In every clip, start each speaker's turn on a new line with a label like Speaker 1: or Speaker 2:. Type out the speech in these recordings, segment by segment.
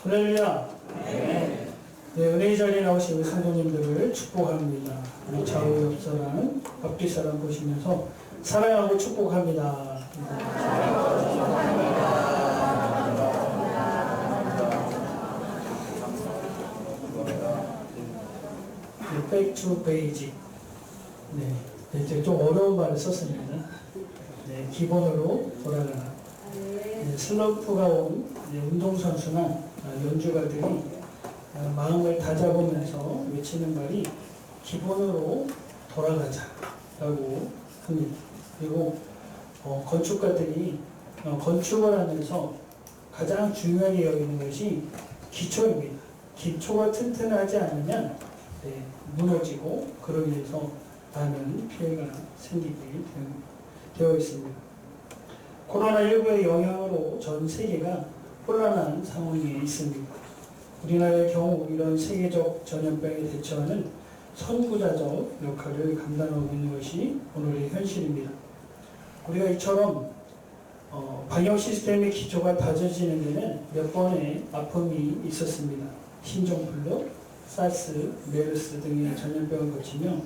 Speaker 1: 할렐루야. 네, 은혜의 자리에 나오신 우리 성도님들을 축복합니다. 우리 좌우 옆사람, 앞뒤 사람 보시면서 사랑하고 축복합니다. Back to basic. 네, 이제 좀 어려운 말을 썼습니다. 네, 기본으로 돌아가라. 네, 슬럼프가 온 운동선수나 연주가들이 마음을 다잡으면서 외치는 말이 기본으로 돌아가자라고 합니다. 그리고 건축가들이 건축을 하면서 가장 중요하게 여기는 것이 기초입니다. 기초가 튼튼하지 않으면 무너지고 그로 인해서 많은 피해가 생기게 되어 있습니다. 코로나19의 영향으로 전 세계가 혼란한 상황에 있습니다. 우리나라의 경우 이런 세계적 전염병에 대처하는 선구자적 역할을 감당하고 있는 것이 오늘의 현실입니다. 우리가 이처럼 방역 시스템의 기초가 다져지는 데는 몇 번의 아픔이 있었습니다. 신종플루, 사스, 메르스 등의 전염병을 거치며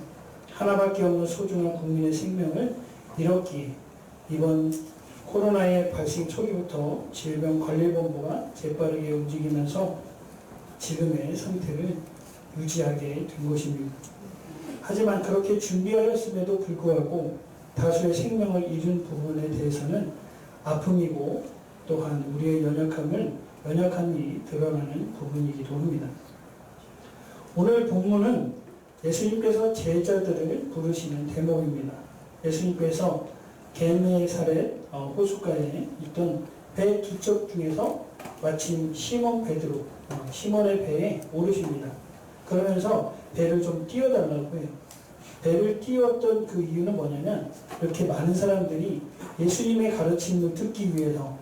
Speaker 1: 하나밖에 없는 소중한 국민의 생명을 잃었기에 이번 코로나의 발생 초기부터 질병관리본부가 재빠르게 움직이면서 지금의 상태를 유지하게 된 것입니다. 하지만 그렇게 준비하였음에도 불구하고 다수의 생명을 잃은 부분에 대해서는 아픔이고 또한 우리의 연약함이 드러나는 부분이기도 합니다. 오늘 본문은 예수님께서 제자들을 부르시는 대목입니다. 예수님께서 게네사렛 호숫가에 있던 배 두 척 중에서 마침 시몬 베드로, 시몬의 배에 오르십니다. 그러면서 배를 좀 띄워달라고 해요. 배를 띄웠던 그 이유는 뭐냐면 이렇게 많은 사람들이 예수님의 가르침을 듣기 위해서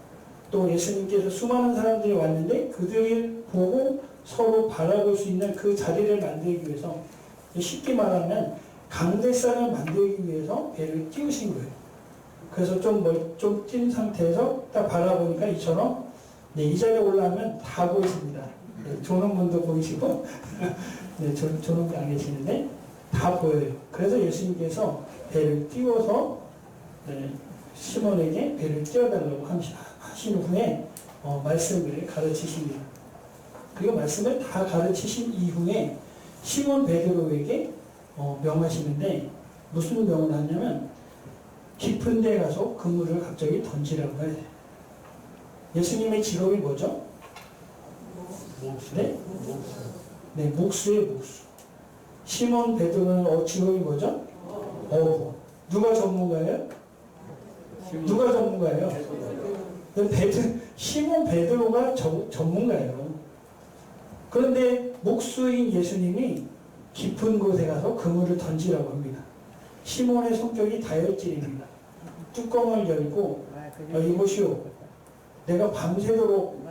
Speaker 1: 또 예수님께서 수많은 사람들이 왔는데 그들을 보고 서로 바라볼 수 있는 그 자리를 만들기 위해서 쉽게 말하면 강대상을 만들기 위해서 배를 띄우신 거예요. 그래서 좀 뛴 상태에서 딱 바라보니까 이처럼 이 자리에 올라오면 다 보이십니다. 조는 분도 보이시고 조는 분 안 계시는데 다 보여요. 그래서 예수님께서 배를 띄워서 시몬에게 배를 띄워달라고 하신 후에 말씀을 가르치십니다. 그리고 말씀을 다 가르치신 이후에 시몬 베드로에게 명하시는데 무슨 명을 하냐면 깊은 데 가서 그물을 갑자기 던지라고 해요. 예수님의 직업이 뭐죠? 네? 네, 목수의 목수. 시몬 베드로는 직업이 뭐죠? 어부. 누가 전문가예요? 누가 전문가예요? 시몬 베드로가 전문가예요. 그런데 목수인 예수님이 깊은 곳에 가서 그물을 던지라고 합니다. 시몬의 성격이 다혈질입니다. 뚜껑을 열고 이보시오. 내가 밤새도록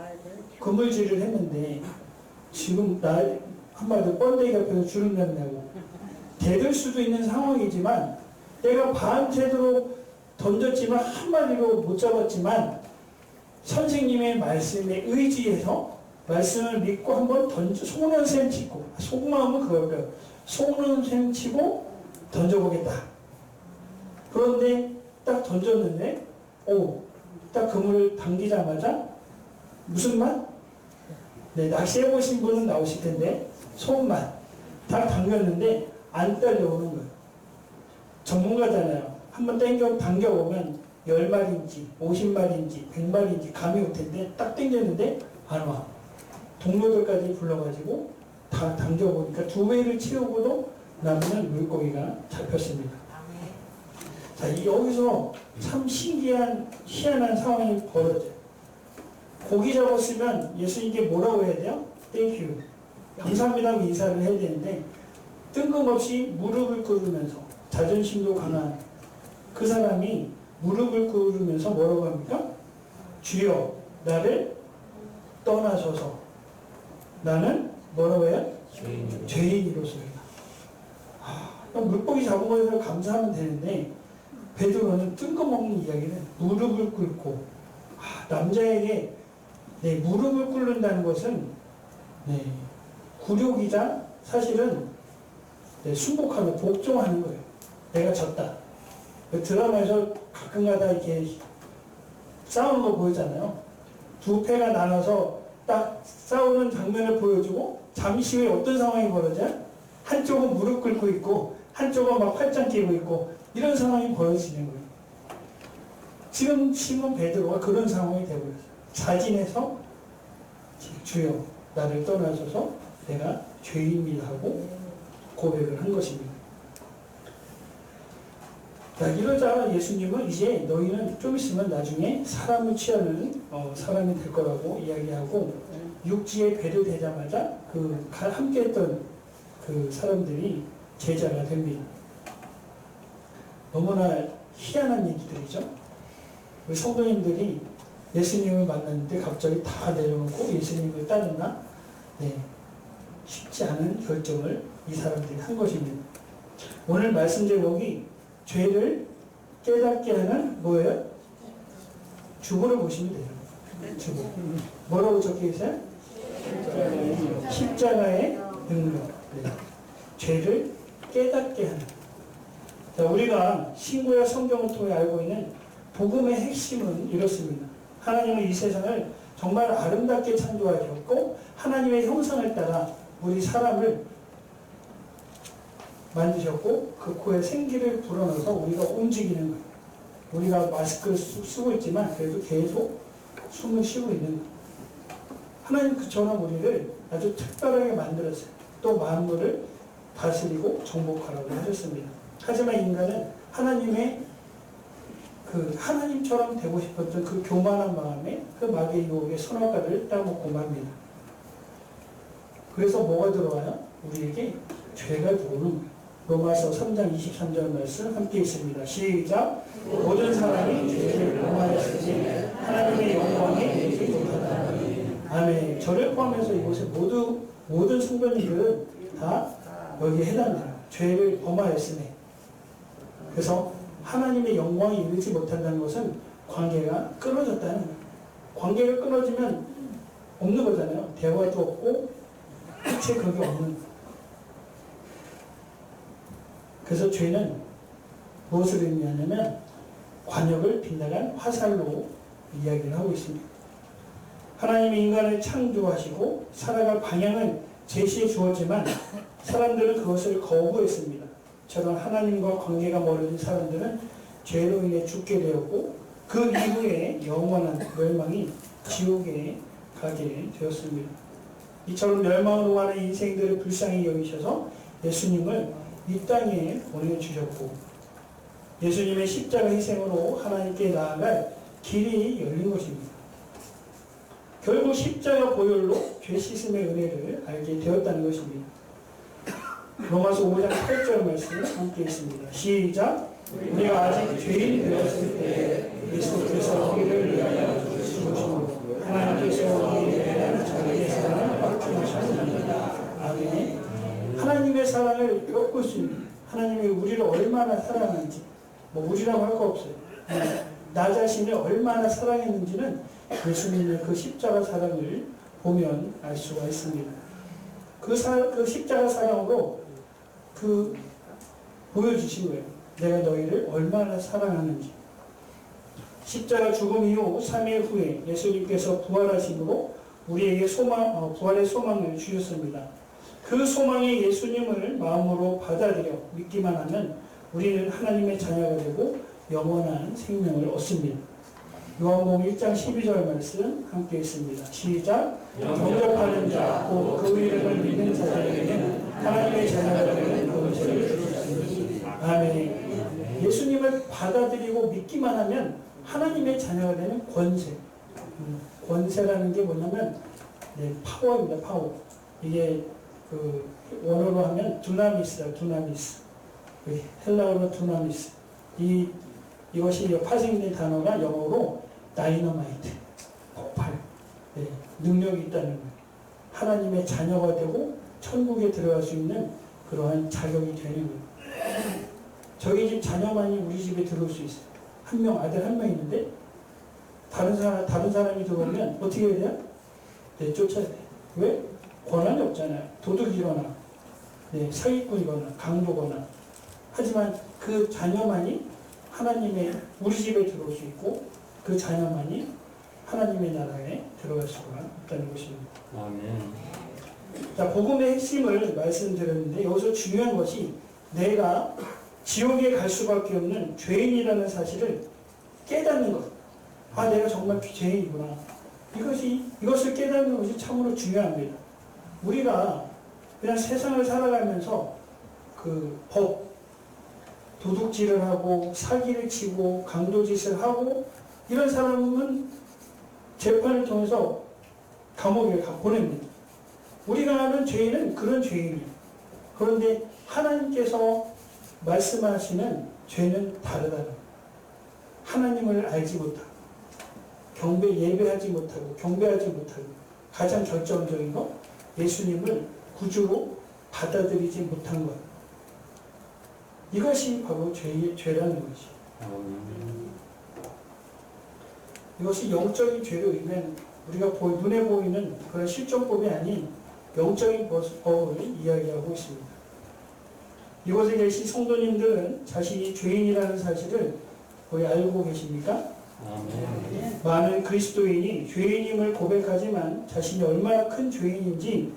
Speaker 1: 그물질을 했는데 지금 나 한마디로 번데기 앞에서 주름 잡냐고 대들 수도 있는 상황이지만 내가 밤새도록 던졌지만 한마디로 못 잡았지만 선생님의 말씀에 의지해서 말씀을 믿고 한번 속는셈 치고 속마음은 그거예요. 속는셈 치고 던져보겠다. 그런데 딱 던졌는데 딱 그물을 당기자마자 무슨 맛? 네, 낚시해보신 분은 나오실 텐데 손맛. 딱 당겼는데 안 딸려오는 거예요. 전문가잖아요. 한번 당겨보면 10마리인지 50마리인지 100마리인지 감이 올 텐데 딱 당겼는데 안 와. 동료들까지 불러가지고 다 당겨보니까 2배를 채우고도 남는 물고기가 잡혔습니다. 자, 여기서 참 희한한 상황이 벌어져요. 고기 잡았으면 예수님께 뭐라고 해야 돼요? 땡큐. 감사합니다. 인사를 해야 되는데 뜬금없이 무릎을 꿇으면서 자존심도 강한 그 사람이 무릎을 꿇으면서 뭐라고 합니까? 주여, 나를 떠나소서. 나는 뭐라고 해요? 죄인이로소이다. 물고기 잡은 거에서 감사하면 되는데 베드로는 뜬금없는 이야기는 무릎을 꿇고 남자에게 무릎을 꿇는다는 것은 네, 굴욕이자 사실은 네, 순복하는, 복종하는 거예요. 내가 졌다. 드라마에서 가끔가다 이렇게 싸우는 거 보이잖아요. 두 패가 나눠서 딱 싸우는 장면을 보여주고 잠시 후에 어떤 상황이 벌어져요? 한쪽은 무릎 꿇고 있고 한쪽은 막 팔짱 끼고 있고 이런 상황이 벌어지는 거예요. 지금 시몬 베드로가 그런 상황이 되어버렸어요. 자진해서 주여 나를 떠나셔서 내가 죄인입니다 하고 고백을 한 것입니다. 자, 이러자 예수님은 이제 너희는 좀 있으면 나중에 사람을 취하는 사람이 될 거라고 이야기하고 육지에 배도되자마자 함께 했던 그 사람들이 제자가 됩니다. 너무나 희한한 얘기들이죠. 우리 성도님들이 예수님을 만났는데 갑자기 다 내려놓고 예수님을 따르나? 네, 쉽지 않은 결정을 이 사람들이 한 것입니다. 오늘 말씀 제목이 죄를 깨닫게 하는 뭐예요? 주보를 보시면 돼요. 주보. 뭐라고 적혀 있어요? 십자가의 능력. 네. 죄를 깨닫게 하는. 자, 우리가 신구약 성경을 통해 알고 있는 복음의 핵심은 이렇습니다. 하나님은 이 세상을 정말 아름답게 창조하셨고 하나님의 형상을 따라 우리 사람을 만드셨고 그 코에 생기를 불어넣어서 우리가 움직이는 거예요. 우리가 마스크를 쓰고 있지만 그래도 계속 숨을 쉬고 있는 거예요. 하나님 그처럼 우리를 아주 특별하게 만들었어요. 또 만물을 다스리고 정복하라고 하셨습니다. 하지만 인간은 하나님처럼 되고 싶었던 그 교만한 마음에 그 마귀의 유혹에 선악과를 따먹고 맙니다. 그래서 뭐가 들어와요? 우리에게 죄가 들어오는 거예요. 로마서 3장 23절 말씀 함께 있습니다. 시작. 모든 사람이 죄를 범하였으니 하나님의 영광에 이르지 못하다. 아멘. 저를 포함해서 이곳에 모든 성도님들은 다 여기에 해당돼요. 죄를 범하였으니. 그래서 하나님의 영광에 이르지 못한다는 것은 관계가 끊어졌다는 거예요. 관계가 끊어지면 없는 거잖아요. 대화도 없고 끝에 그게 없는 거예요. 그래서 죄는 무엇을 의미하냐면 관역을 빗나간 화살로 이야기를 하고 있습니다. 하나님이 인간을 창조하시고 살아갈 방향을 제시해 주었지만 사람들은 그것을 거부했습니다. 저런 하나님과 관계가 멀어진 사람들은 죄로 인해 죽게 되었고 그 이후에 영원한 멸망이 지옥에 가게 되었습니다. 이처럼 멸망으로 가는 인생들을 불쌍히 여기셔서 예수님을 이 땅에 보내주셨고 예수님의 십자가 희생으로 하나님께 나아갈 길이 열린 것입니다. 결국 십자가 보혈로 죄 씻음의 은혜를 알게 되었다는 것입니다. 로마서 5장 8절 말씀 함께 있습니다. 시작. 우리가 아직 죄인 되었을 때 그리스도께서 우리를 위하여 죽으시고 하나님께서 우리에 대한 자기의 사랑을 확증하셨습니다. 아멘. 하나님의 사랑을 엿볼 수 있는 하나님이 우리를 얼마나 사랑하는지 우리라고 할 거 없어요. 나 자신을 얼마나 사랑했는지는 예수님의 그 십자가 사랑을 보면 알 수가 있습니다. 그 십자가 사랑으로 보여주신 거예요. 내가 너희를 얼마나 사랑하는지. 십자가 죽음 이후 3일 후에 예수님께서 부활하심으로 우리에게 부활의 소망을 주셨습니다. 그 소망의 예수님을 마음으로 받아들여 믿기만 하면 우리는 하나님의 자녀가 되고 영원한 생명을 얻습니다. 요한복음 1장 12절 말씀 함께 있습니다. 시작. 영접하는 자, 곧 그 이름을 믿는 자들에게는 하나님의 자녀가 되는 권세를 주셨습니다. 아멘. 예수님을 받아들이고 믿기만 하면 하나님의 자녀가 되는 권세. 권세라는 게 뭐냐면 파워입니다. 파워. 이게 원어로 하면 두나미스다. 두나미스. 헬라어로 두나미스. 이것이 파생된 단어가 영어로 다이너마이트, 폭발, 능력이 있다는 거예요. 하나님의 자녀가 되고 천국에 들어갈 수 있는 그러한 자격이 되는 거예요. 저희 집 자녀만이 우리 집에 들어올 수 있어요. 아들 한 명 있는데 다른 사람이 들어오면 어떻게 해야 돼요? 쫓아야 돼요. 왜? 권한이 없잖아요. 도둑이거나 네, 사기꾼이거나 강도거나. 하지만 그 자녀만이 하나님의 우리 집에 들어올 수 있고 그 자녀만이 하나님의 나라에 들어갈 수가 있다는 것입니다.
Speaker 2: 아멘.
Speaker 1: 자, 복음의 핵심을 말씀드렸는데 여기서 중요한 것이 내가 지옥에 갈 수밖에 없는 죄인이라는 사실을 깨닫는 것. 아, 내가 정말 죄인이구나. 이것을 깨닫는 것이 참으로 중요합니다. 우리가 그냥 세상을 살아가면서 도둑질을 하고 사기를 치고 강도짓을 하고 이런 사람은 재판을 통해서 감옥에 보냅니다. 우리가 아는 죄인은 그런 죄인이에요. 그런데 하나님께서 말씀하시는 죄는 다르다. 하나님을 알지 못하고 예배하지 못하고 경배하지 못하고 가장 결정적인 거 예수님을 구주로 받아들이지 못한 것. 이것이 바로 죄라는 것이. 이것이 영적인 죄로 의면 우리가 눈에 보이는 그런 실존법이 아닌 영적인 법을 이야기하고 있습니다. 이곳에 계신 성도님들은 자신이 죄인이라는 사실을 거의 알고 계십니까?
Speaker 2: 아멘.
Speaker 1: 많은 그리스도인이 죄인임을 고백하지만 자신이 얼마나 큰 죄인인지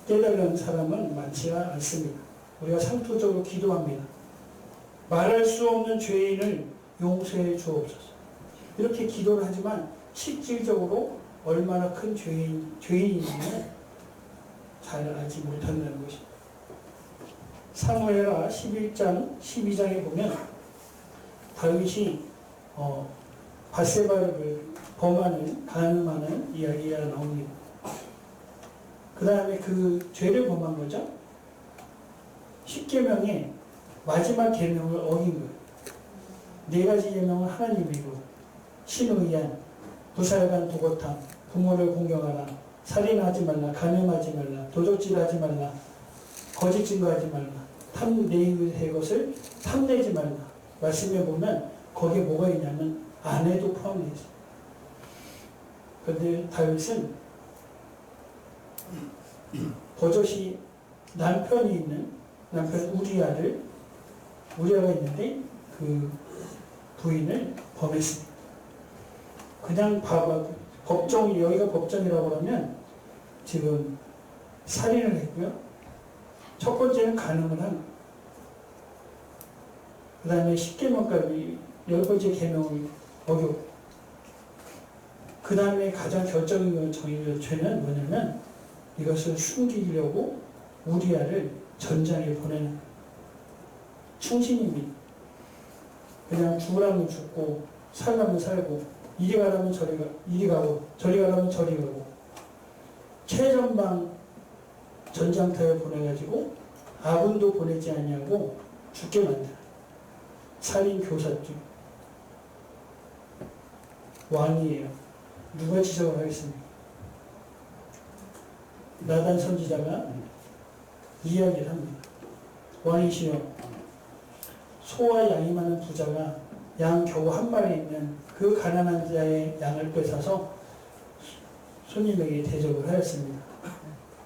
Speaker 1: 깨달은 사람은 많지가 않습니다. 우리가 상투적으로 기도합니다. 말할 수 없는 죄인을 용서해 주옵소서. 이렇게 기도를 하지만 실질적으로 얼마나 큰 죄인인지는 잘 알지 못한다는 것입니다. 사무엘하 11장, 12장에 보면 다윗이 밧세바를 가늠하는 이야기가 나옵니다. 그 다음에 그 죄를 범한 거죠. 10계명의 마지막 계명을 어긴 거예요. 4가지 계명은 하나님이고 신의한, 부살간 도거탐, 부모를 공경하라, 살인하지 말라, 간음하지 말라, 도적질하지 말라, 거짓 증거하지 말라, 내 것을 탐내지 말라. 말씀에 보면 거기에 뭐가 있냐면 아내도 포함되어 있어요. 그런데 다윗은 버젓이 남편 우리아가 있는데 그 부인을 범했습니다. 그냥 여기가 법정이라고 그러면 지금 살인을 했고요. 첫 번째는 간음을 한 거예요. 그 다음에 10계명까지 10번째 계명을 어겼고, 그 다음에 가장 결정적인 죄는 뭐냐면 이것을 숨기려고 우리아를 전장에 보내는 충신입니다. 그냥 죽으라면 죽고 살라면 살고 이리 가라면 이리 가고 저리 가라면 저리 가고 최전방 전장터에 보내가지고 아군도 보내지 않냐고 죽게 만드는 살인 교사죠. 왕이에요. 누가 지적을 하겠습니까? 나단 선지자가 이야기를 합니다. 왕이시여, 소와 양이 많은 부자가 양 겨우 한 마리 있는 그 가난한 자의 양을 뺏어서 손님에게 대접을 하였습니다.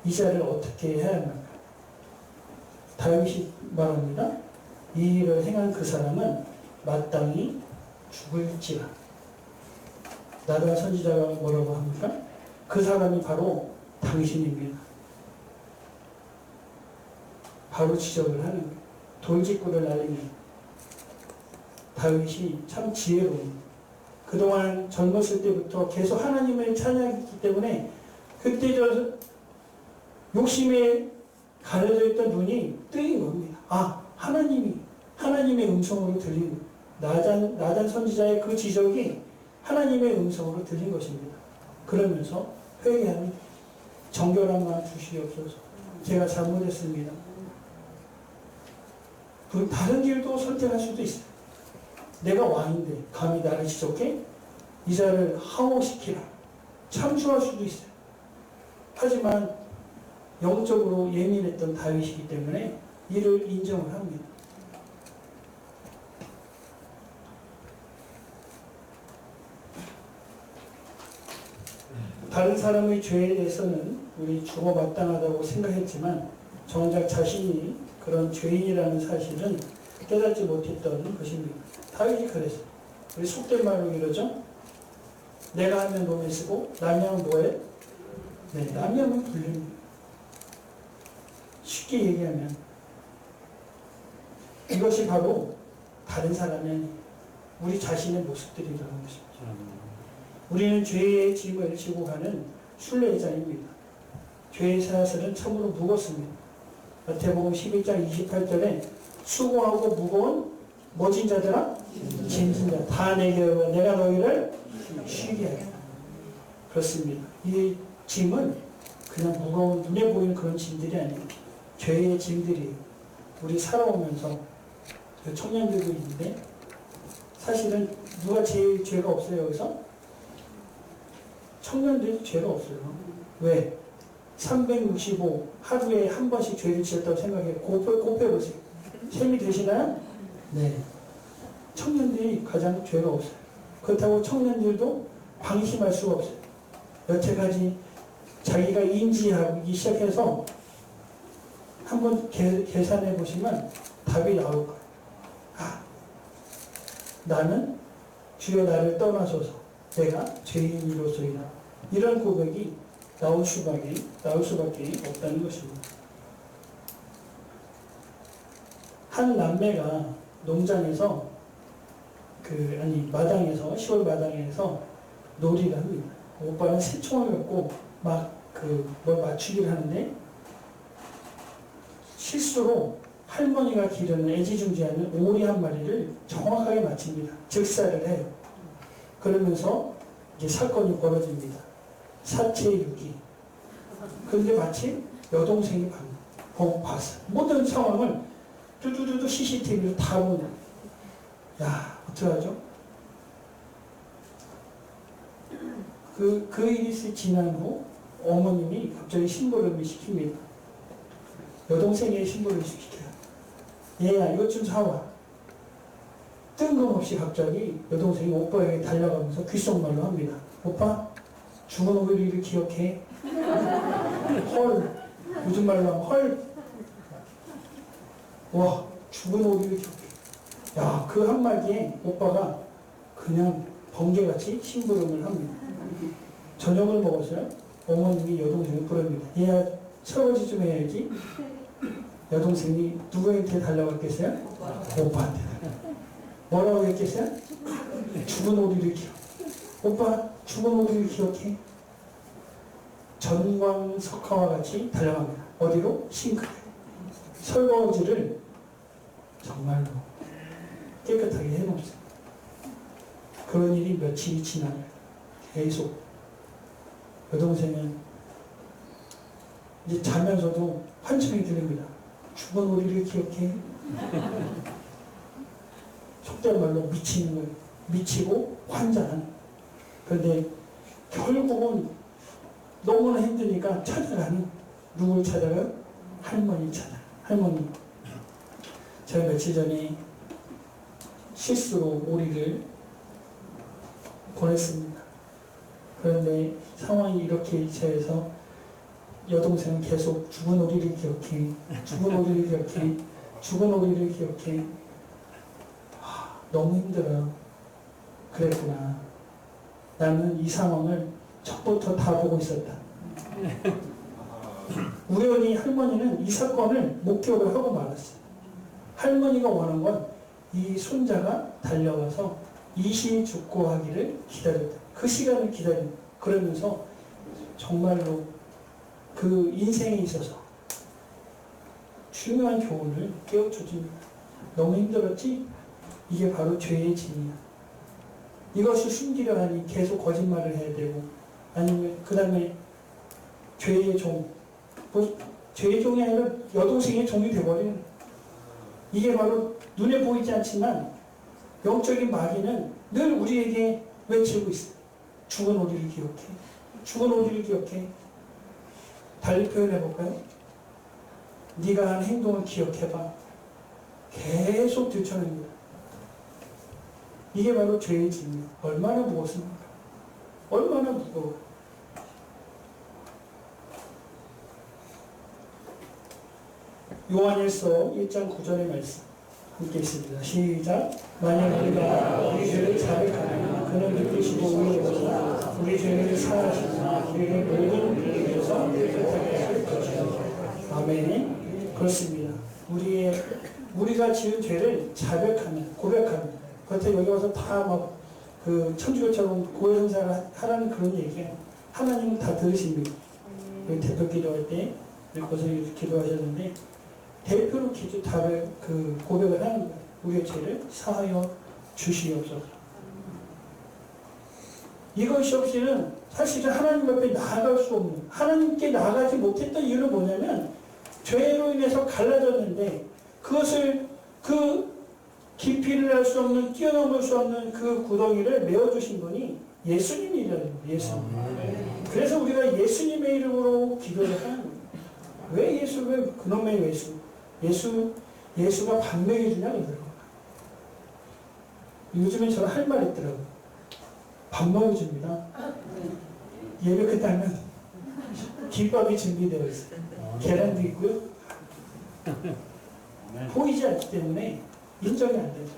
Speaker 1: 이 자를 어떻게 해야 합니까? 다윗이 말합니다. 이 일을 행한 그 사람은 마땅히 죽을지라. 나단 선지자가 뭐라고 합니까? 그 사람이 바로 당신입니다. 바로 지적을 하는 거예요. 돌직구를 날립니다. 다윗이 참 지혜로운, 그동안 젊었을 때부터 계속 하나님을 찬양했기 때문에 그때 욕심에 가려져 있던 눈이 뜨인 겁니다. 아, 하나님의 음성으로 들린 거예요. 나단 선지자의 그 지적이 하나님의 음성으로 들린 것입니다. 그러면서 회개합니다. 정결한 마음 주시옵소서. 제가 잘못했습니다. 다른 길도 선택할 수도 있어요. 내가 왕인데 감히 나를 지적해? 이 자를 항호시키라. 참수할 수도 있어요. 하지만 영적으로 예민했던 다윗이기 때문에 이를 인정을 합니다. 다른 사람의 죄에 대해서는 우리 죽어 마땅하다고 생각했지만 정작 자신이 그런 죄인이라는 사실은 깨닫지 못했던 것입니다. 다윗이 그랬어요. 우리 속된 말로 이러죠. 내가 하면 너무 쓰고 남이 하면 뭐해? 네, 남이 하면 불립니다. 쉽게 얘기하면 이것이 바로 다른 사람의 우리 자신의 모습들이라는 것입니다. 우리는 죄의 짐을 지고 가는 순례자입니다. 죄의 사슬은 참으로 무겁습니다. 마태복음 11장 28절에 수고하고 무거운 뭐진 자들아? 짐진 자. 다 내게 오라 내가 너희를 쉬게 하겠다. 그렇습니다. 이 짐은 그냥 무거운 눈에 보이는 그런 짐들이 아니에요. 죄의 짐들이 우리 살아오면서 그 청년들도 있는데 사실은 누가 제일 죄가 없어요 여기서? 청년들이 죄가 없어요. 왜? 365 하루에 한 번씩 죄를 지었다고 생각해 곱해보세요. 셈이 되시나요? 네. 청년들이 가장 죄가 없어요. 그렇다고 청년들도 방심할 수가 없어요. 여태까지 자기가 인지하기 시작해서 한번 계산해 보시면 답이 나올 거예요. 아, 나는 주여 나를 떠나소서 내가 죄인으로서이다. 이런 고백이 나올 수밖에 없다는 것입니다. 한 남매가 농장에서 마당에서 시골 마당에서 놀이를 합니다. 오빠는 새총을 갖고 막 뭘 맞추기를 하는데 실수로 할머니가 기르는 애지중지하는 오리 한 마리를 정확하게 맞춥니다. 즉사를 해요. 그러면서 이제 사건이 벌어집니다. 사체유기. 그런데 마침 여동생이 봤어요. 모든 상황을 뚜두두두 CCTV로 다 보는. 야, 어떡하죠? 그 일이 지난 후 어머님이 갑자기 심부름을 시킵니다. 여동생의 심부름을 시켜요. 얘야, 이것 좀 사와. 뜬금없이 갑자기 여동생이 오빠에게 달려가면서 귓속말로 합니다. 오빠, 죽은 오리를 기억해? 헐. 요즘 말로 하면 헐. 와, 죽은 오리를 기억해. 야, 그 한마디에 오빠가 그냥 번개같이 심부름을 합니다. 저녁을 먹었어요. 어머님이 여동생을 부릅니다. 얘야, 설거지 좀 해야지. 여동생이 누구한테 달려갔겠어요? 오빠한테. 뭐라고 했겠어요? 죽은 오리를 기억. 오빠, 죽은 오리를 기억해? 전광석화와 같이 달려갑니다. 어디로? 싱크대. 설거지를 정말로 깨끗하게 해놓습니다. 그런 일이 며칠이 지나요. 계속. 여동생은 이제 자면서도 환청이 들립니다. 죽은 오리를 기억해? 속된 말로 미치는 거예요. 미치고 환장한. 그런데 결국은 너무나 힘드니까 찾아가는. 누굴 찾아가요? 할머니 찾아가요. 할머니. 제가 며칠 전에 실수로 오리를 보냈습니다. 그런데 상황이 이렇게 처해서 여동생은 계속 죽은 오리를 기억해. 죽은 오리를 기억해. 죽은 오리를 기억해. 너무 힘들어요. 그랬구나. 나는 이 상황을 첫부터 다 보고 있었다. 우연히 할머니는 이 사건을 목격을 하고 말았어요. 할머니가 원한 건 이 손자가 달려와서 이시죽고하기를 기다렸다. 그 시간을 기다린다. 그러면서 정말로 그 인생에 있어서 중요한 교훈을 깨우쳐줍니다. 너무 힘들었지? 이게 바로 죄의 짐이야. 이것을 숨기려 하니 계속 거짓말을 해야 되고, 아니면 그 다음에 죄의 종, 죄의 종이 아니라 여동생의 종이 되어버리는. 이게 바로 눈에 보이지 않지만 영적인 마귀는 늘 우리에게 외치고 있어요. 죽은 오리를 기억해. 죽은 오리를 기억해. 달리 표현해볼까요? 네가 한 행동을 기억해봐. 계속 들춰냅니다. 이게 바로 죄의 짐이에요. 얼마나 무겁습니까? 얼마나 무거워요. 요한일서 1장 9절의 말씀 함께 있습니다. 시작. 만약 우리가 우리 죄를 자백하면 그는 믿으시고 우리로서 우리 죄를 사하시나 우리를 모든 일에서 깨끗하게 할 것이다. 아멘. 그렇습니다. 우리가 지은 죄를 자백하면, 고백하면, 그렇다고 여기 와서 다 막 그 천주교처럼 고해성사를 하라는 그런 얘기예요. 하나님은 다 들으십니다. 대표 기도할 때 그것을 기도하셨는데 대표로 그 고백을 하는 거예요. 우리의 죄를 사하여 주시옵소서. 이것이 없이는 사실은 하나님 앞에 나아갈 수 없는, 하나님께 나아가지 못했던 이유는 뭐냐면 죄로 인해서 갈라졌는데 그것을 그 깊이를 알 수 없는, 뛰어넘을 수 없는 그 구덩이를 메워주신 분이 예수님이라는 거예요. 예수님. 그래서 우리가 예수님의 이름으로 기도를 하는 거예요. 왜 그놈의 예수가 밥 먹여주냐고 그래요. 요즘에 저는 할 말 있더라고요. 밥 먹여줍니다. 예배 끝나면 김밥이 준비되어 있어요. 계란도 있고요. 보이지 않기 때문에 인정이 안 되죠.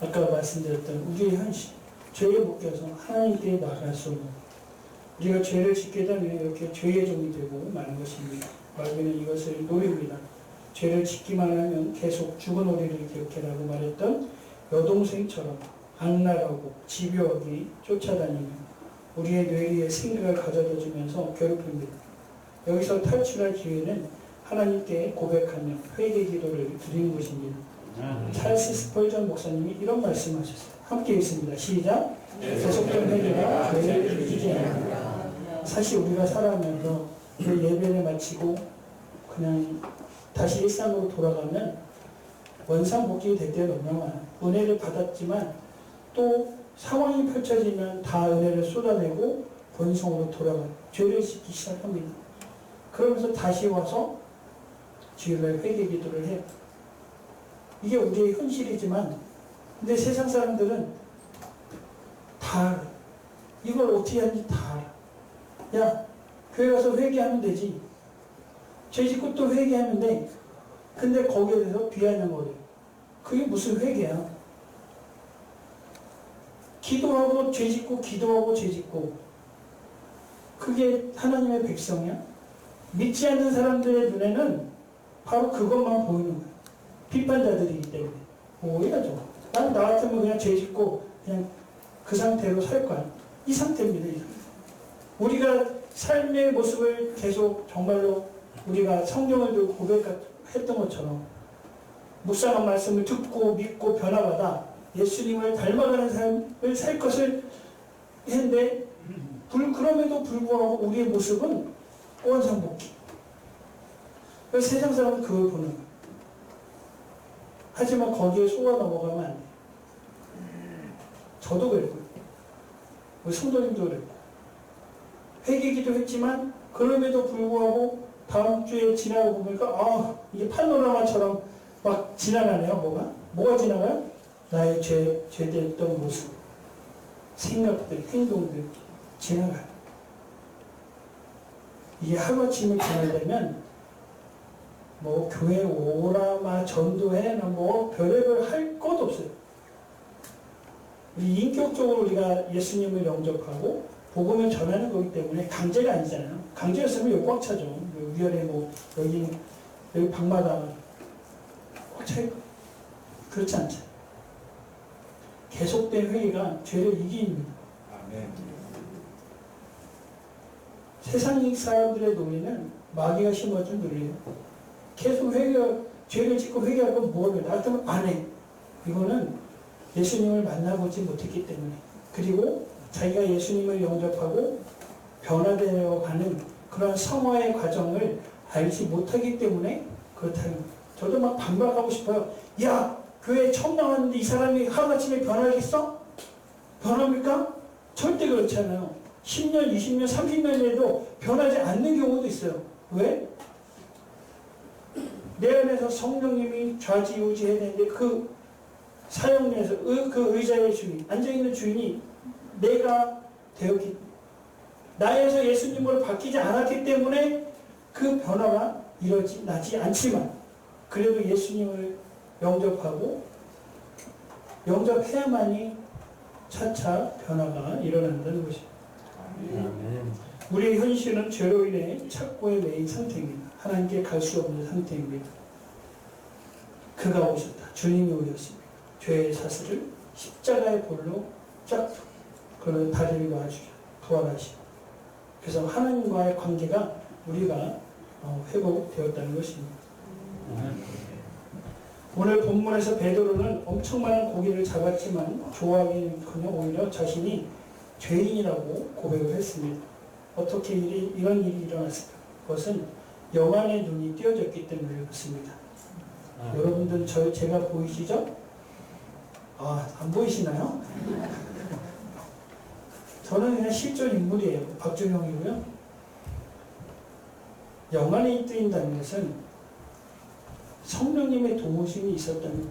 Speaker 1: 아까 말씀드렸던 우리의 현실, 죄에 묶여서 하나님께 나갈 수 없는, 우리가 죄를 짓게 되면 이렇게 죄의 종이 되고 마는 것입니다. 마귀는 이것을 노립니다. 죄를 짓기만 하면 계속 죽은 오리를 기억해라고 말했던 여동생처럼 악랄하고 집요하게 쫓아다니며 우리의 뇌리에 생각을 가져다 주면서 괴롭힙니다. 여기서 탈출할 기회는 하나님께 고백하며 회개 기도를 드리는 것입니다. 찰스 스펄전 목사님이 이런 말씀하셨어요. 함께 읽습니다. 시작. 계속된 회개가 죄를 이기지 않는다. 사실 우리가 살아가면서 그 예배를 마치고 그냥 다시 일상으로 돌아가면 원상복귀 될 때가 너무 많아요. 은혜를 받았지만 또 상황이 펼쳐지면 다 은혜를 쏟아내고 본성으로 돌아가요. 죄를 짓기 시작합니다. 그러면서 다시 와서 주일날 회개 기도를 해요. 이게 우리의 현실이지만 근데 세상 사람들은 다 알아. 이걸 어떻게 하는지 다 알아. 야, 교회 가서 회개하면 되지. 죄 짓고 또 회개하면 돼. 근데 거기에 대해서 비아냥거려요. 그게 무슨 회개야? 기도하고 죄 짓고 기도하고 죄 짓고 그게 하나님의 백성이야? 믿지 않는 사람들의 눈에는 바로 그것만 보이는 거야. 비판자들이기 때문에. 뭐야 저거. 나 같으면 그냥 죄 짓고 그냥 그 상태로 살 거야. 이 상태입니다. 이 상태. 우리가 삶의 모습을 계속 정말로 우리가 성경을 들고 고백했던 것처럼 묵상한 말씀을 듣고 믿고 변화받아 예수님을 닮아가는 삶을 살 것을 했는데 그럼에도 불구하고 우리의 모습은 원상복귀. 그래서 세상 사람은 그걸 보는 거예요. 하지만 거기에 속아 넘어가면 안 돼요. 저도 그랬고요. 우리 성도님도 그랬고. 회개기도 했지만 그럼에도 불구하고 다음 주에 지나고 보니까 이게 파노라마처럼 막 지나가네요. 뭐가 지나가요? 나의 죄됐던 모습, 생각들, 행동들 지나가요. 이게 하루아침에 변화되면 교회 오라마 전도해 별의별 할 것 없어요. 인격적으로 우리가 예수님을 영접하고 복음을 전하는 거기 때문에 강제가 아니잖아요. 강제였으면 여기 꽉 차죠. 위아래 여기 방마다 꽉 차요. 그렇지 않죠. 계속된 회개가 죄를 이깁니다.
Speaker 3: 아멘.
Speaker 1: 세상 사람들의 논리는 마귀가 심어준 논리예요. 계속 죄를 짓고 회개할 건 뭐를 나 같으면 안 해. 이거는 예수님을 만나보지 못했기 때문에, 그리고 자기가 예수님을 영접하고 변화되어 가는 그런 성화의 과정을 알지 못하기 때문에 그렇다는 거예요. 저도 막 반박하고 싶어요. 야, 교회 처음 나왔는데 이 사람이 하루아침에 변하겠어? 변합니까? 절대 그렇지 않아요. 10년, 20년, 30년에도 변하지 않는 경우도 있어요. 왜? 내 안에서 성령님이 좌지우지해야 되는데 그 사역에서 그 의자의 주인, 앉아있는 주인이 내가 되었기, 나에서 예수님으로 바뀌지 않았기 때문에 그 변화가 나지 않지만 그래도 예수님을 영접하고 영접해야만이 차차 변화가 일어난다는 것입니다.
Speaker 2: 아멘.
Speaker 1: 우리의 현실은 죄로 인해 착고에 매인 상태입니다. 하나님께 갈 수 없는 상태입니다. 그가 오셨다. 주님이 오셨습니다. 죄의 사슬을 십자가의 볼로 쫙 그런 다리를 놔주셔 부활하시고 그래서 하나님과의 관계가 우리가 회복되었다는 것입니다. 오늘 본문에서 베드로는 엄청 많은 고기를 잡았지만 좋아하기는커녕 오히려 자신이 죄인이라고 고백을 했습니다. 어떻게 이런 일이 일어났을까? 그것은 영안의 눈이 띄어졌기 때문에 그렇습니다. 여러분들 제가 보이시죠? 안 보이시나요? 저는 그냥 실존 인물이에요. 박준영이고요. 영안이 뜨인다는 것은 성령님의 도우심이 있었다면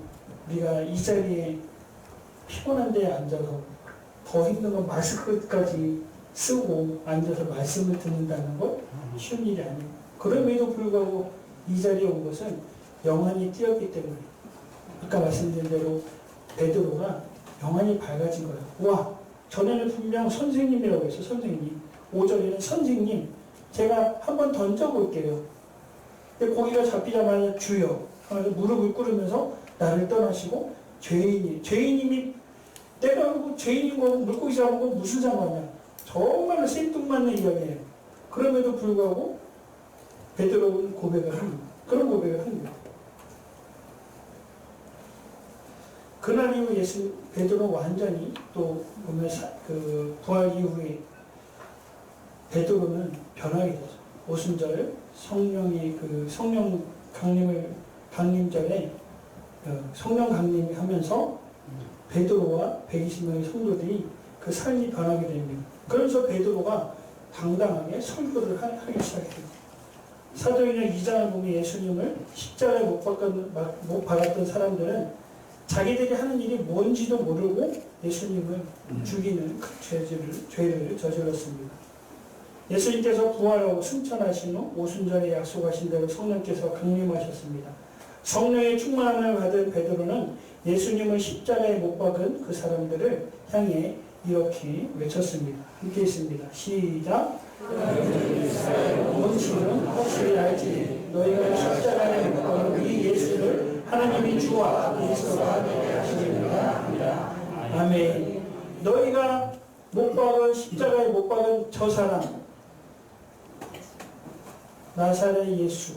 Speaker 1: 우리가 이 자리에 피곤한 데에 앉아서 더 힘든 건 마스크까지 쓰고 앉아서 말씀을 듣는다는 것 쉬운 일이 아니에요. 그럼에도 불구하고 이 자리에 온 것은 영안이 띄었기 때문에 아까 말씀드린 대로 베드로가 영안이 밝아진 거예요. 와, 전에는 분명 선생님이라고 했어요. 선생님. 5절에는 선생님, 제가 한번 던져볼게요. 근데 고기가 잡히자마자 주여 하면서 무릎을 꿇으면서 나를 떠나시고 죄인님이 때려고 죄인인 거 물고기 잡은 거 무슨 상관이야. 정말로 생뚱맞는 이야기예요. 그럼에도 불구하고 베드로는 고백을 합니다. 그런 고백을 합니다. 그날 이후 베드로는 완전히 또 보면 부활 이후에 베드로는 변하게 되죠. 오순절 성령이 성령 강림절에 성령 강림하면서 베드로와 120명의 성도들이 그 삶이 변하게 됩니다. 그래서 베드로가 당당하게 설교를 하기 시작해요. 사도행전 2장을 보면 예수님을 십자가에 못 박았던 사람들은 자기들이 하는 일이 뭔지도 모르고 예수님을 죽이는 그 죄를 저질렀습니다. 예수님께서 부활하고 승천하신 후 오순절에 약속하신 대로 성령께서 강림하셨습니다. 성령의 충만함을 받은 베드로는 예수님을 십자가에 못 박은 그 사람들을 향해 이렇게 외쳤습니다. 함께 있습니다. 시작. 원치는 확실히 알지. 너희가 십자가에 못 박은 이 예수를 하나님이 주와 그리스도가 되게 하시리라. 아멘. 너희가 십자가에 못 박은 저 사람 나사렛 예수,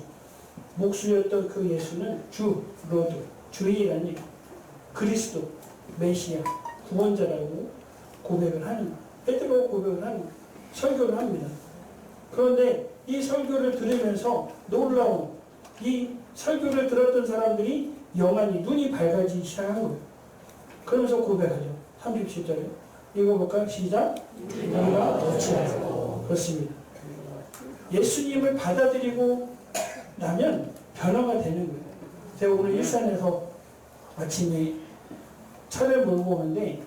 Speaker 1: 목수였던 그 예수는 로드, 주인이라는 얘기, 그리스도, 메시아, 구원자라고 고백을 하는, 베드로가 고백을 하는, 설교를 합니다. 그런데 이 설교를 들으면서 놀라운 이 설교를 들었던 사람들이 영안이 눈이 밝아지기 시작한 거예요. 그러면서 고백하죠. 37절에 읽어볼까요? 시작. 우리가 어찌하여 그렇습니다. 예수님을 받아들이고 나면 변화가 되는 거예요. 제가 오늘 일산에서 아침에 차를 몰고 오는데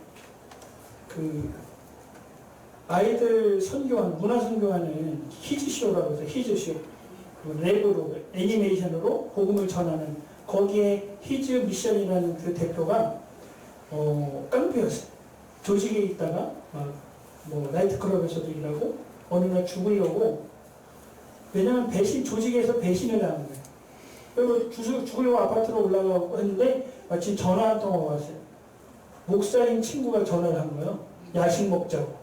Speaker 1: 아이들 선교하는 문화 선교하는 히즈쇼라고 해서 히즈쇼 랩으로 애니메이션으로 복음을 전하는 거기에 히즈 미션이라는 그 대표가 깡패였어요. 조직에 있다가 나이트클럽에서도 일하고 어느 날 죽으려고 왜냐하면 조직에서 배신을 당한 거예요. 그리고 죽으려고 아파트로 올라가고 했는데 마침 전화 한 통화가 왔어요. 목사인 친구가 전화를 한 거예요. 야식 먹자고.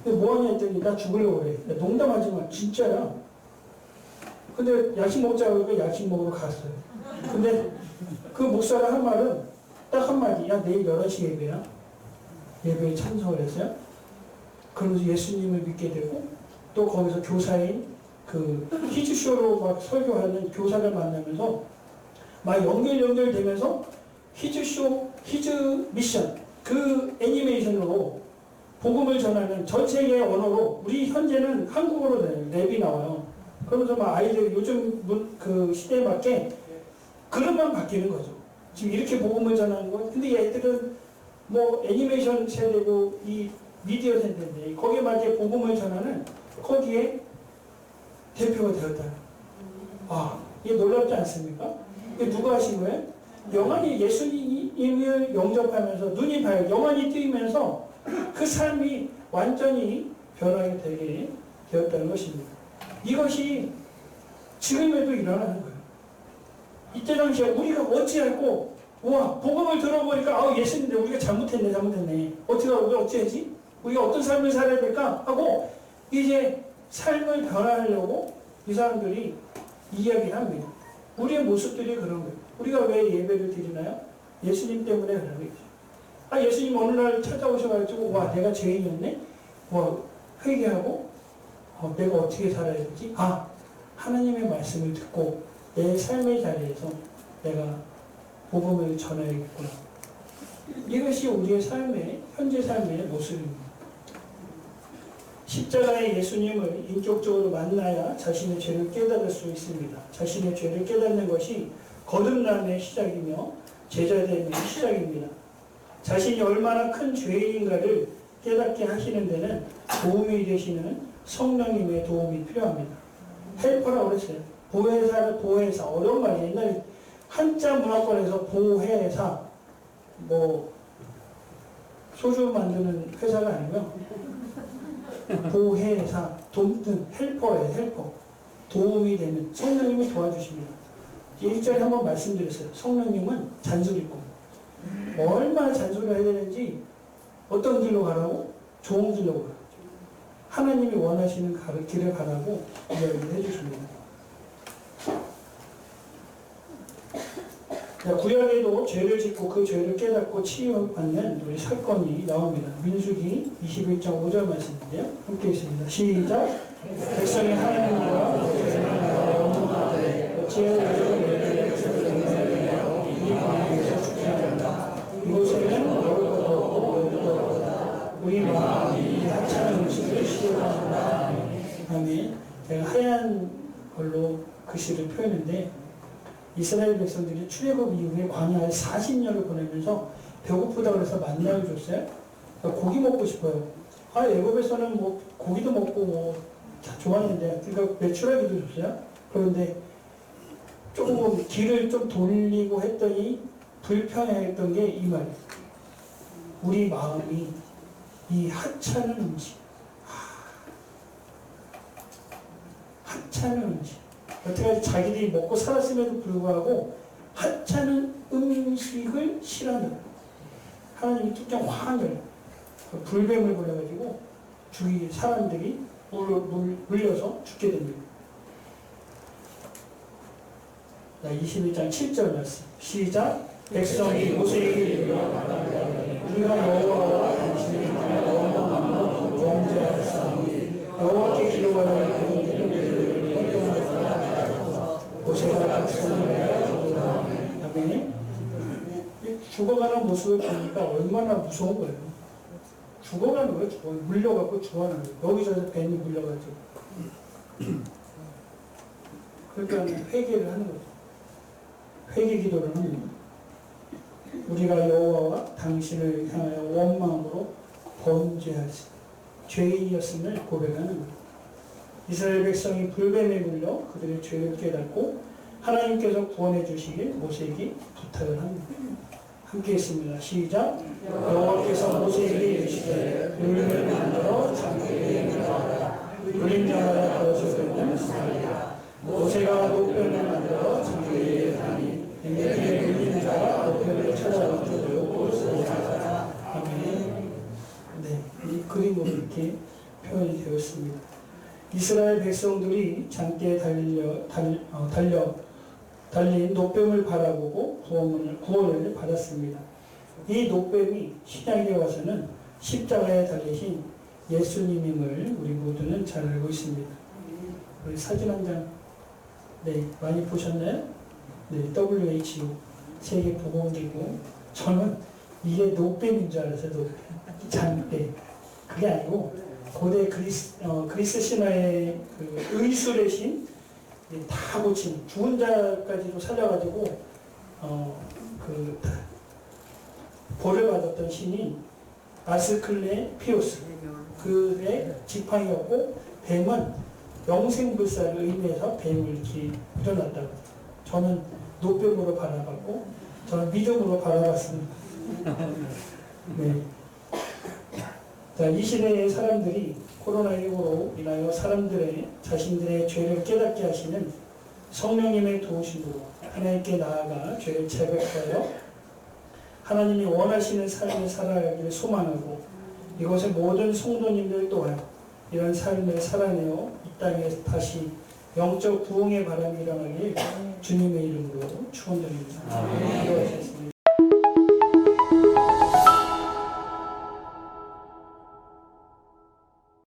Speaker 1: 근데 뭐하냐 했더니 나 죽으려고 그래. 농담하지 마. 진짜야. 근데 야식 먹자고 하니까 야식 먹으러 갔어요. 근데 그 목사가 한 말은 딱 한마디. 야 내일 11시 예배야. 예배에 참석을 했어요. 그러면서 예수님을 믿게 되고 또 거기서 교사인 히즈쇼로 막 설교하는 교사를 만나면서 막 연결되면서 히즈 미션 그 애니메이션으로 복음을 전하는 전 세계의 언어로 우리 현재는 한국어로 랩이 나와요. 그러면서 막 아이들 요즘 그 시대에 맞게 그릇만 바뀌는 거죠. 지금 이렇게 복음을 전하는 거. 근데 얘들은 애니메이션 세대고 이 미디어 세대인데 거기에 맞게 복음을 전하는 거기에 대표가 되었다. 아, 이게 놀랍지 않습니까? 이게 누가 하신 거예요? 영원히 예수님을 영접하면서 눈이 밝아 영원히 뜨이면서 그 삶이 완전히 변하게 되게 되었다는 것입니다. 이것이 지금에도 일어나는 거예요. 이때 당시에 우리가 어찌할꼬 와 복음을 들어보니까 예수님인데 우리가 잘못했네 어떻게 우리가 어찌하지? 우리가 어떤 삶을 살아야 될까? 하고 이제 삶을 변화하려고 이 사람들이 이야기를 합니다. 우리의 모습들이 그런 거예요. 우리가 왜 예배를 드리나요? 예수님 때문에 그런 거죠. 예수님 어느 날 찾아오셔가지고 와 내가 죄인이었네? 회개하고 내가 어떻게 살아야 되지? 하나님의 말씀을 듣고 내 삶의 자리에서 내가 복음을 전해야겠구나. 이것이 우리의 삶의 현재 삶의 모습입니다. 십자가의 예수님을 인격적으로 만나야 자신의 죄를 깨달을 수 있습니다. 자신의 죄를 깨닫는 것이 거듭남의 시작이며 제자됨의 시작입니다. 자신이 얼마나 큰 죄인인가를 깨닫게 하시는 데는 도움이 되시는 성령님의 도움이 필요합니다. 헬퍼라고 그랬어요. 보혜사 어려운 말이에요. 옛날에 한자 문화권에서 보혜사 소주 만드는 회사가 아니고요. 보혜사, 헬퍼예요. 헬퍼. 도움이 되는 성령님이 도와주십니다. 1절에 한번 말씀드렸어요. 성령님은 잔소리꾼. 얼마나 잔소리를 해야 되는지 어떤 길로 가라고? 좋은 길로 가라고. 하나님이 원하시는 길을 가라고 이야기를 해주십니다. 구약에도 죄를 짓고 그 죄를 깨닫고 치유받는 우리 사건이 나옵니다. 민수기 21장 5절 말씀인데요. 함께 있습니다. 시작. 백성이 하나님과 이곳에는 먹을 것도 없고 먹을 것도 없다. 우리 마음이 하찮은 음식을 싫어한다. 아멘. 제가 하얀 걸로 글씨를 표현했는데 이스라엘 백성들이 출애굽 이후에 광야에 40년을 보내면서 배고프다고 해서 만나를 줬어요. 그러니까 고기 먹고 싶어요. 애굽에서는 고기도 먹고 다 좋았는데, 그러니까 메추라기도 줬어요. 그런데 조금 길을 좀 돌리고 했더니 불편해했던 게 이 말이에요. 우리 마음이 이 하찮은 음식, 하찮은 음식. 여태까지 자기들이 먹고 살았음에도 불구하고 하찮은 음식을 싫어하는 거예요. 하나님이 특정 화를 불뱀을 보내가지고 주위 사람들이 물려서 죽게 됩니다. 21장 7절 말씀 시작. 백성이 모세에게 이르러 우리가 여호와와 당신의 너무 범죄하였사오니 여호와께 기도하여 모세가 백성을 아멘. 죽어가는 모습을 보니까 얼마나 무서운 거예요. 죽어가는 거예요. 물려갖고 죽어가는 거예요. 여기저기서 뱀이 물려가지고. 그러니까 회개를 하는 거죠. 회개 기도를 합니다. 우리가 여호와와 당신을 향하여 원망으로 범죄하지 죄인이었음을 고백하는 거예요. 이스라엘 백성이 불뱀에 물려 그들의 죄를 깨닫고 하나님께서 구원해 주시길 모세에게 부탁을 합니다. 함께 했습니다. 시작. 여호와께서 모세에게 이르시되 불뱀을 만들어 장대에 물어라. 불림자마다 거두어지는 사이라. 모세가 노편을 만들어 장대에 다니 에게의 불림자가 노편을 찾아오고 보소서. 아멘. 네, 이 그림으로 이렇게 표현이 되었습니다. 이스라엘 백성들이 장대에 달린 노뱀을 바라보고 구원을 받았습니다. 이 노뱀이 신약에 와서는 십자가에 달리신 예수님임을 우리 모두는 잘 알고 있습니다. 우리 사진 한 장, 많이 보셨나요? WHO 세계보건기구. 저는 이게 노뱀인 줄 알았어요. 노뱀. 장대. 그게 아니고 고대 그리스 신화의 그 의술의 신, 다 고친 죽은 자까지도 살려가지고 벌을 받았던 신인 아스클레피오스, 그의 지팡이였고 뱀은 영생불사를 의미해서 뱀을 이렇게 그려놨다고. 저는 노병으로 바라봤고, 저는 믿음으로 바라봤습니다. 네. 자, 이 시대의 사람들이 코로나19로 인하여 사람들의 자신들의 죄를 깨닫게 하시는 성령님의 도우심으로 하나님께 나아가 죄를 자백하여 하나님이 원하시는 삶을 살아가기를 소망하고, 이곳의 모든 성도님들 또한 이런 삶을 살아내어 이 땅에 다시 영적 부흥의 바람이 일어나길 주님의 이름으로 축원드립니다. 기도하겠습니다.